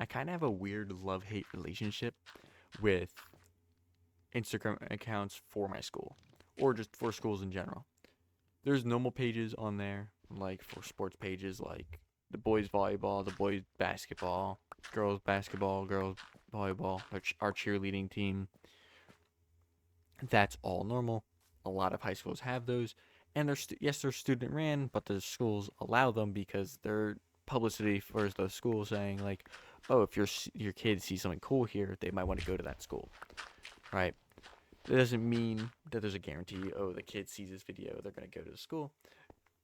I kind of have a weird love-hate relationship with Instagram accounts for my school, or just for schools in general. There's normal pages on there, like for sports pages, like the boys volleyball, the boys basketball, girls volleyball, our cheerleading team. That's all normal. A lot of high schools have those, and yes, they're student ran, but the schools allow them because they're publicity for those schools saying like, oh, if your kid sees something cool here, they might want to go to that school, right? That doesn't mean that there's a guarantee. Oh, the kid sees this video, they're gonna go to the school,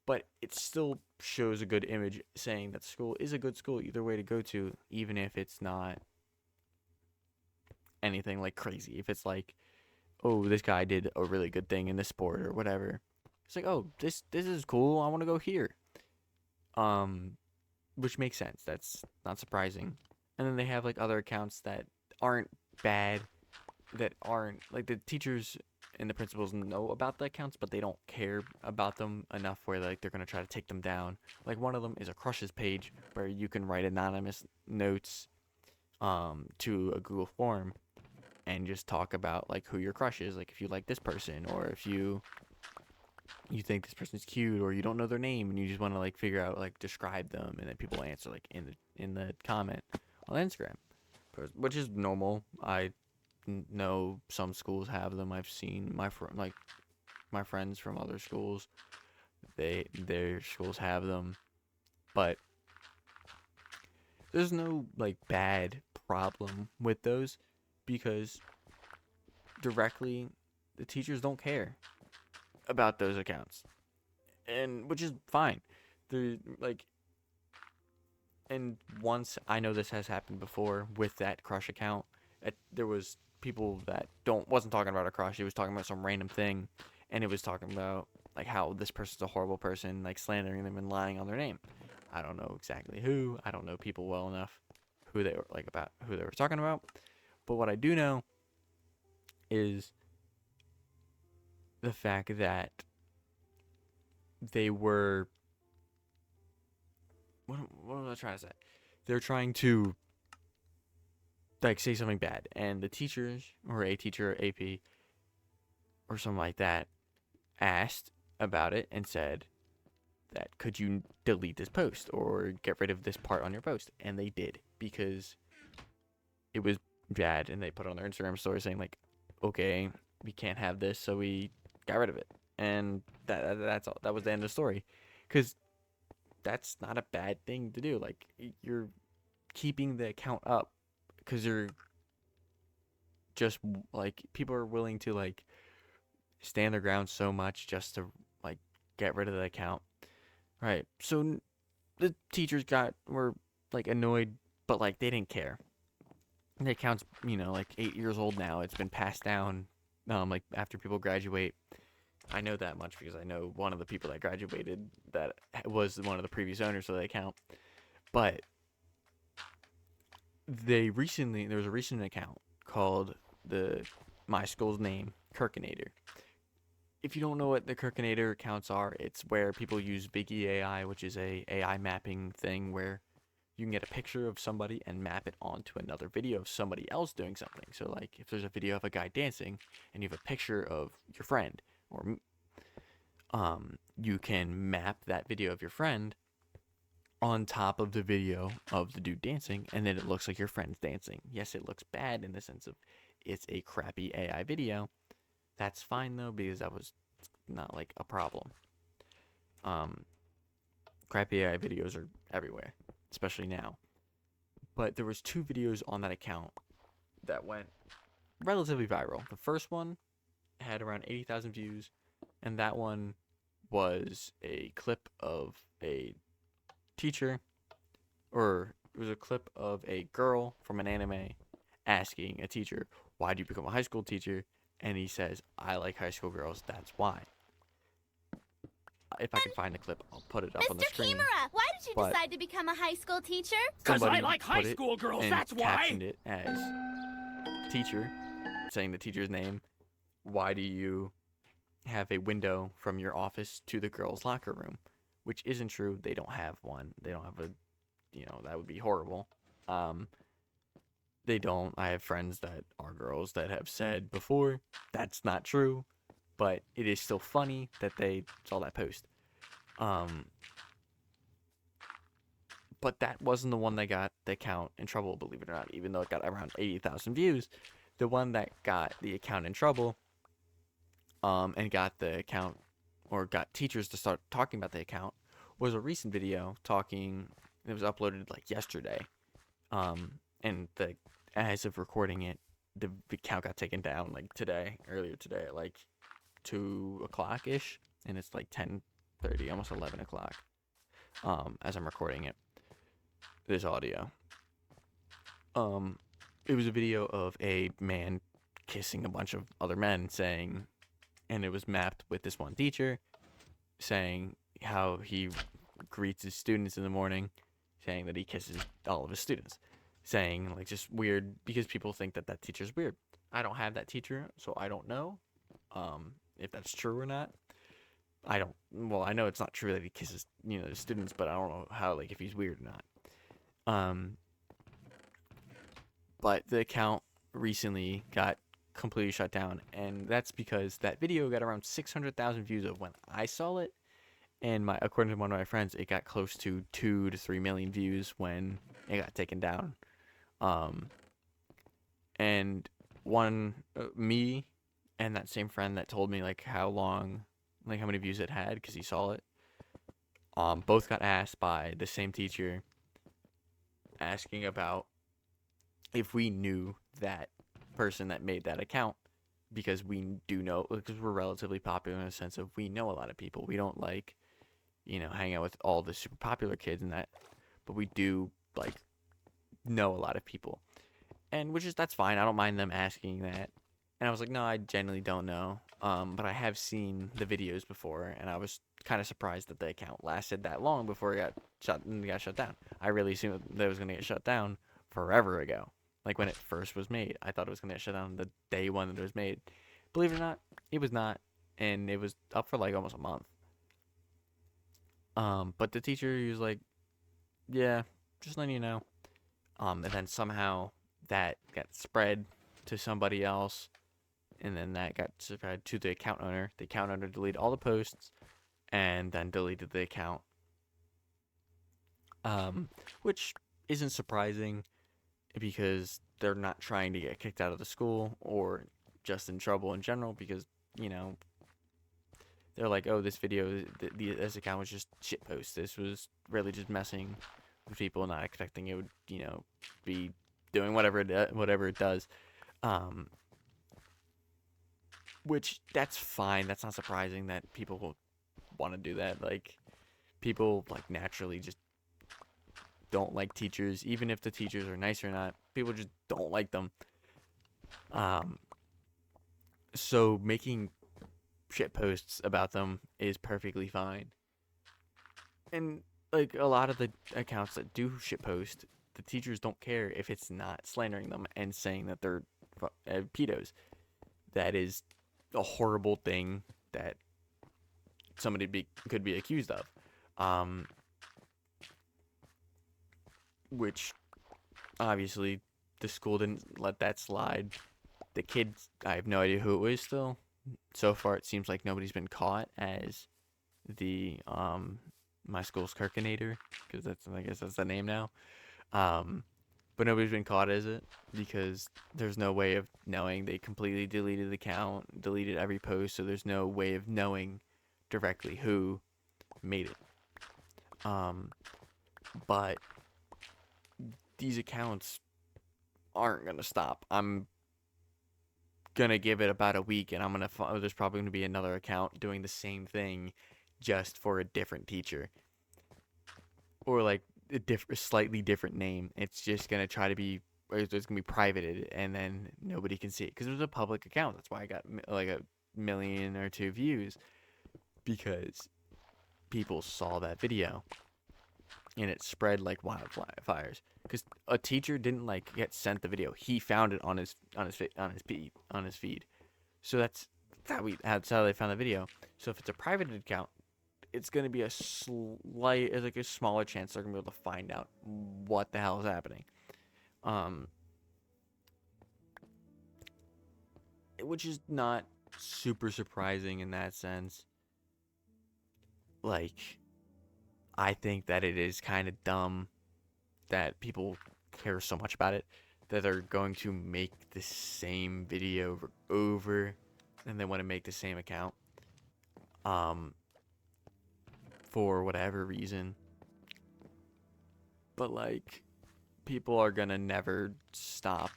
but it still shows a good image saying that the school is a good school either way to go to, even if it's not anything like crazy. If it's like, oh, this guy did a really good thing in this sport or whatever. It's like, oh, this is cool. I want to go here. Um, which makes sense. That's not surprising. And then they have like other accounts that aren't bad, that aren't like the teachers and the principals know about the accounts, but they don't care about them enough where like they're gonna try to take them down. Like one of them is a crushes page where you can write anonymous notes to a Google form and just talk about like who your crush is, like if you like this person or if you think this person's cute or you don't know their name and you just want to like figure out like describe them, and then people answer like in the comment on Instagram, which is normal. I know some schools have them. I've seen my friends from other schools, their schools have them, but there's no like bad problem with those because directly the teachers don't care about those accounts, and which is fine. They're like, and once I know this has happened before with that crush account, there was people that don't wasn't talking about a crush. It was talking about some random thing, and it was talking about like how this person's a horrible person, like slandering them and lying on their name. I don't know exactly who. I don't know people well enough who they were like about who they were talking about. But what I do know is the fact that they were what was I trying to say? They're trying to like say something bad, and the teachers or a teacher or AP or something like that asked about it and said that could you delete this post or get rid of this part on your post, and they did because it was bad, and they put it on their Instagram story saying like, okay, we can't have this, so we got rid of it, and that's all. That was the end of the story, because that's not a bad thing to do. Like you're keeping the account up because you're just like people are willing to like stand their ground so much just to like get rid of the account, right? So the teachers were like annoyed, but like they didn't care. The account's like 8 years old now. It's been passed down, like after people graduate. I know that much because I know one of the people that graduated that was one of the previous owners of the account. But there was a recent account called the my school's name Kirkinator. If you don't know what the Kirkinator accounts are, it's where people use Big E AI, which is a AI mapping thing where you can get a picture of somebody and map it onto another video of somebody else doing something. So like if there's a video of a guy dancing and you have a picture of your friend, or you can map that video of your friend on top of the video of the dude dancing, and then it looks like your friend's dancing. Yes, it looks bad in the sense of it's a crappy AI video. That's fine though, because that was not like a problem. Um, Crappy AI videos are everywhere, especially now. But there was two videos on that account that went relatively viral. The first one had around 80,000 views, and that one was a clip of a teacher, or it was a clip of a girl from an anime asking a teacher, "Why do you become a high school teacher?" And he says, "I like high school girls, that's why." If I can find the clip, I'll put it up on the Mr. screen. Kimura, why did you But decide to become a high school teacher? Because I somebody like high put it school girls, and that's why! captioned it as teacher, saying the teacher's name. Why do you have a window from your office to the girls' locker room? Which isn't true. They don't have one. They don't have a, that would be horrible. They don't. I have friends that are girls that have said before that's not true, but it is still funny that they saw that post. Um, but that wasn't the one that got the account in trouble, believe it or not, even though it got around 80,000 views. The one that got the account in trouble, and got the account, or got teachers to start talking about the account, was a recent video talking. It was uploaded like yesterday, and as of recording it, the account got taken down like earlier today at like 2 o'clock ish, and it's like 10:30, almost 11 o'clock. As I'm recording it, this audio. Um, it was a video of a man kissing a bunch of other men, saying, and it was mapped with this one teacher saying how he greets his students in the morning, saying that he kisses all of his students, saying like just weird because people think that that teacher's weird. I don't have that teacher, so I don't know if that's true or not. I don't. Well, I know it's not true that he kisses the students, but I don't know how like if he's weird or not. Um, but the account recently got completely shut down, and that's because that video got around 600,000 views of when I saw it, and according to one of my friends, it got close to 2 to 3 million views when it got taken down. And me and that same friend that told me like how many views it had because he saw it, both got asked by the same teacher, asking about if we knew that person that made that account, because we do know, because we're relatively popular in a sense of we know a lot of people. We don't like hang out with all the super popular kids and that, but we do like know a lot of people, and that's fine. I don't mind them asking that. And I was like, no, I genuinely don't know. But I have seen the videos before, and I was kind of surprised that the account lasted that long before it got shut down. I really assumed that it was gonna get shut down forever ago, like when it first was made. I thought it was gonna get shut down the day one that it was made. Believe it or not, it was not, and it was up for like almost a month. But the teacher, he was like, yeah, just letting you know. And then somehow that got spread to somebody else, and then that got spread to the account owner. The account owner deleted all the posts, and then deleted the account. Which isn't surprising because they're not trying to get kicked out of the school or just in trouble in general, because they're like, oh, this video, this account was just shit post. This was really just messing with people, not expecting it would, be doing whatever it does. Which that's fine. That's not surprising that people will want to do that. Like, people like naturally just don't like teachers, even if the teachers are nice or not. People just don't like them. So making shit posts about them is perfectly fine. And like a lot of the accounts that do shit post, the teachers don't care if it's not slandering them and saying that they're pedos. That is a horrible thing that somebody could be accused of. Which obviously the school didn't let that slide. The kids, I have no idea who it was still. So far, it seems like nobody's been caught as the my school's Kirkinator, because I guess that's the name now. But nobody's been caught as it because there's no way of knowing. They completely deleted the account, deleted every post, so there's no way of knowing directly who made it. But these accounts aren't gonna stop. I'm gonna give it about a week, and there's probably gonna be another account doing the same thing, just for a different teacher, or like a slightly different name. It's just gonna try to be, or it's gonna be privated, and then nobody can see it because it was a public account. That's why I got like a million or two views, because people saw that video, and it spread like wildfires. Because a teacher didn't like get sent the video; he found it on his feed. So that's how they found the video. So if it's a private account, it's gonna be a smaller chance they're gonna be able to find out what the hell is happening. which is not super surprising in that sense. Like, I think that it is kind of dumb that people care so much about it that they're going to make the same video over and they want to make the same account um for whatever reason. But like, people are gonna never stop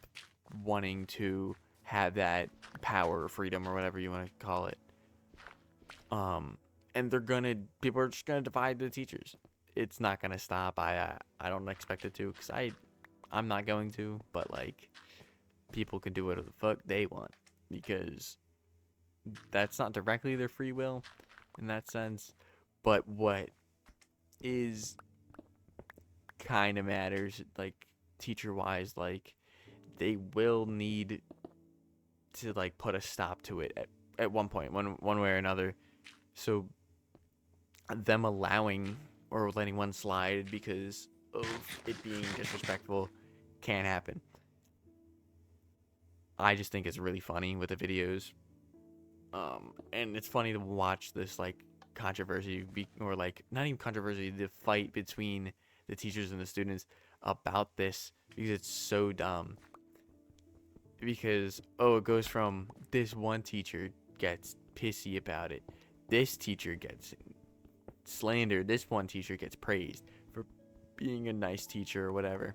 wanting to have that power or freedom or whatever you want to call it. um and people are just gonna divide the teachers. It's not gonna stop. I don't expect it to, because I'm not going to, but like, people can do whatever the fuck they want, because that's not directly their free will in that sense. But what is kind of matters, like, teacher wise, like, they will need to like put a stop to it at one point, one way or another. So them allowing or letting one slide because of it being disrespectful can't happen. I just think it's really funny with the videos. And it's funny to watch this like controversy or like, not even controversy, the fight between the teachers and the students about this, because it's so dumb. Because it goes from this one teacher gets pissy about it, this teacher gets slandered, this one teacher gets praised for being a nice teacher or whatever.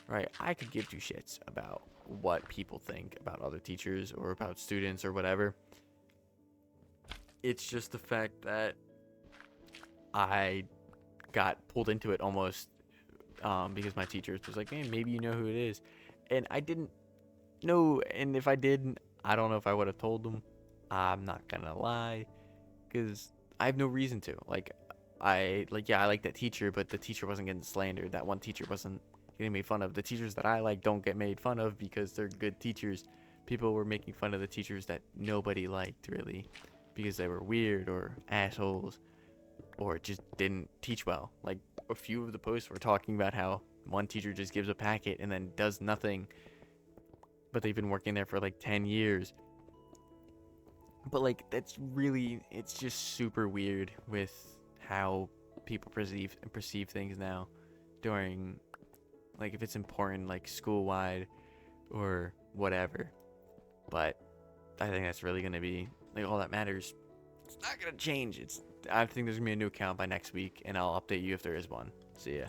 Right? I could give two shits about what people think about other teachers or about students or whatever. It's just the fact that I got pulled into it almost, because my teacher was like, hey, maybe you know who it is. And I didn't know. And if I didn't, I don't know if I would have told them. I'm not going to lie, because I have no reason to. Like, I like that teacher, but the teacher wasn't getting slandered. That one teacher wasn't getting made fun of. The teachers that I like don't get made fun of because they're good teachers. People were making fun of the teachers that nobody liked, really, because they were weird or assholes or just didn't teach well. Like, a few of the posts were talking about how one teacher just gives a packet and then does nothing, but they've been working there for like 10 years. But like, it's just super weird with how people perceive things now during, like, if it's important, like school wide or whatever. But I think that's really gonna be like all that matters. It's not gonna change. I think there's gonna be a new account by next week, and I'll update you if there is one. See ya.